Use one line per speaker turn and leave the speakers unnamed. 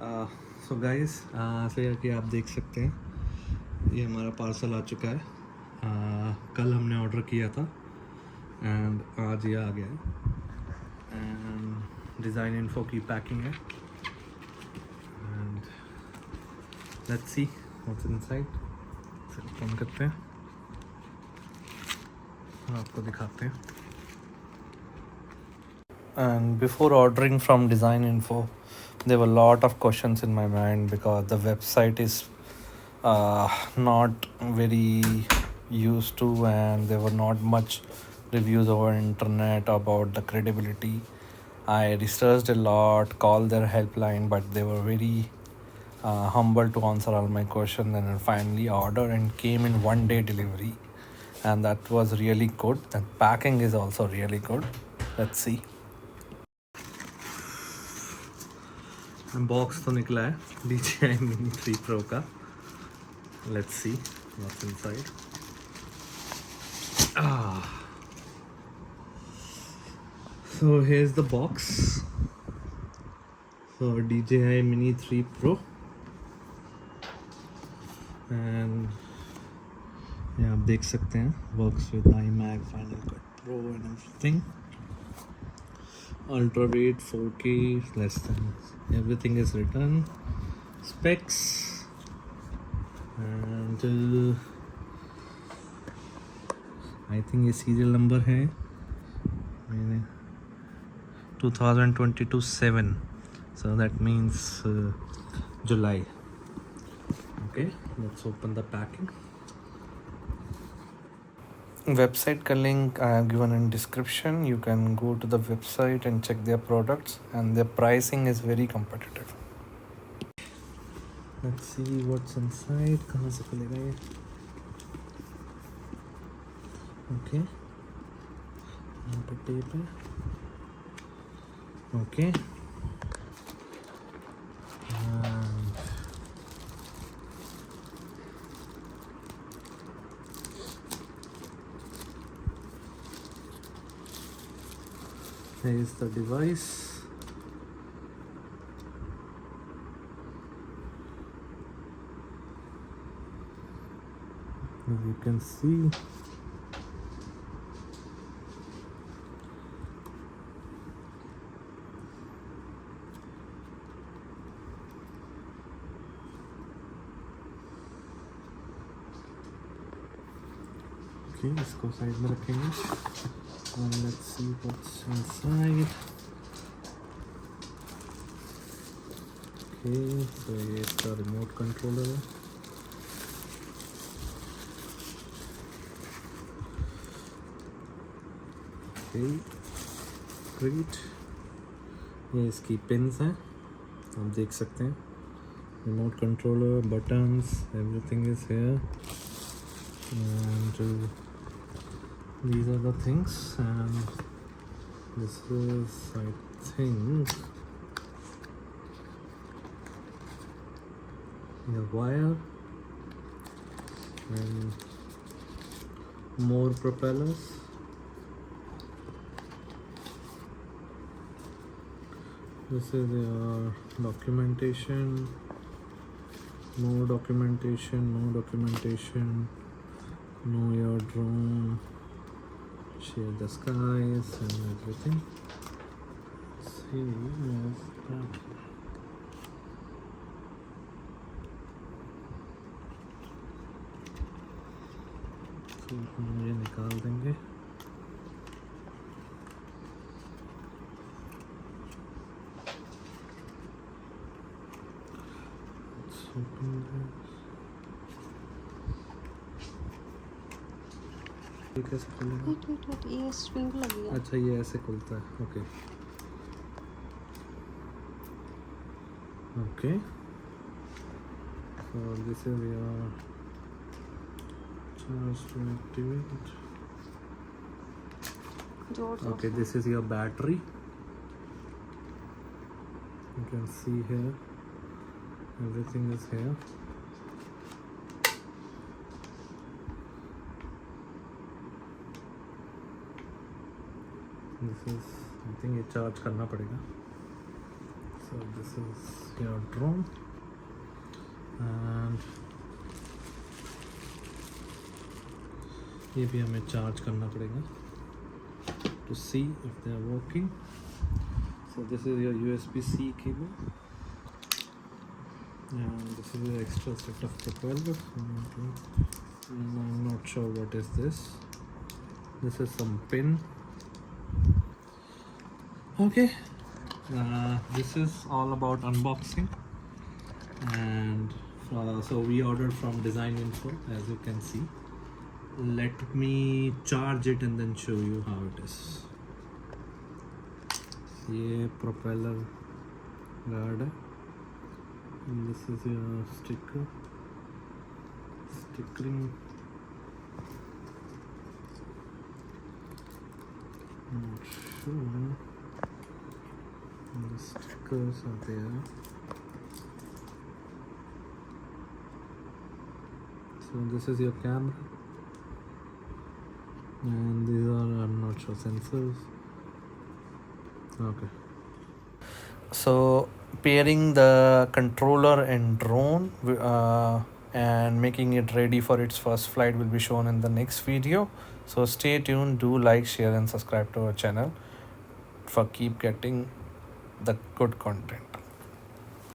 So guys, जैसे कि आप देख सकते हैं ये हमारा पार्सल आ चुका है। कल हमने ऑर्डर किया था एंड आज ये आ गया है। एंड डिज़ाइन इन्फो की पैकिंग है and let's see what's inside. Open करते हैं और आपको दिखाते हैं। And before ordering from Design Info, there were a lot of questions in my mind because the website is not very used to, and there were not much reviews over internet about the credibility. I researched a lot, called their helpline, but they were very humble to answer all my questions, and I finally ordered and came in 1 day delivery, and that was really good. The packing is also really good. Let's see. Box तो निकला है DJI Mini 3 Pro का। Let's see what's inside. So here's the box for DJI Mini 3 Pro, and ये आप देख सकते हैं works with iMac, Final Cut Pro and everything. Ultra weight, 4K, less than everything is written. Specs and I think ये serial number है मैंने 2022-7, so that means July. Okay, let's open the packing. Website का link I have given in description. You can go to the website and check their products, and their pricing is very competitive. Let's see what's inside. कहाँ से खुलेगा ये? Okay, यहाँ पे tape है. Okay, here is the device. As you can see, okay, इसको side में रखेंगे and let's see what's inside. Okay, so ये इसका remote controller है. Okay, great. ये इसकी पिन्स हैं, आप देख सकते हैं. Remote controller, buttons, everything is here, and these are the things, and this is, I think, the wire and more propellers. This is your documentation, more documentation, know your drone, share the skies and everything. Let's see where's that. So हम ये निकाल देंगे. ये कैसे खुलेगा?
ये spring लगी है.
अच्छा, ये ऐसे खुलता है. Okay okay, so this is your charge to activate. Okay, this is your battery. You can see here, everything is here. This is, I think ये चार्ज करना पड़ेगा. So this is your drone, and ये भी हमें charge करना पड़ेगा to see if they are working. So this is your USB-C cable, and this is your extra set of propeller, and I'm not sure what is this. This is some pin. Okay, this is all about unboxing, and so we ordered from Design Info, as you can see. Let me charge it and then show you how it is. ये propeller guard है, and this is your stickering. Not sure. The stickers are there. So this is your camera, and these are, I'm not sure, sensors. Okay. So pairing the controller and drone and making it ready for its first flight will be shown in the next video. So stay tuned, do like, share and subscribe to our channel for keep getting the good content.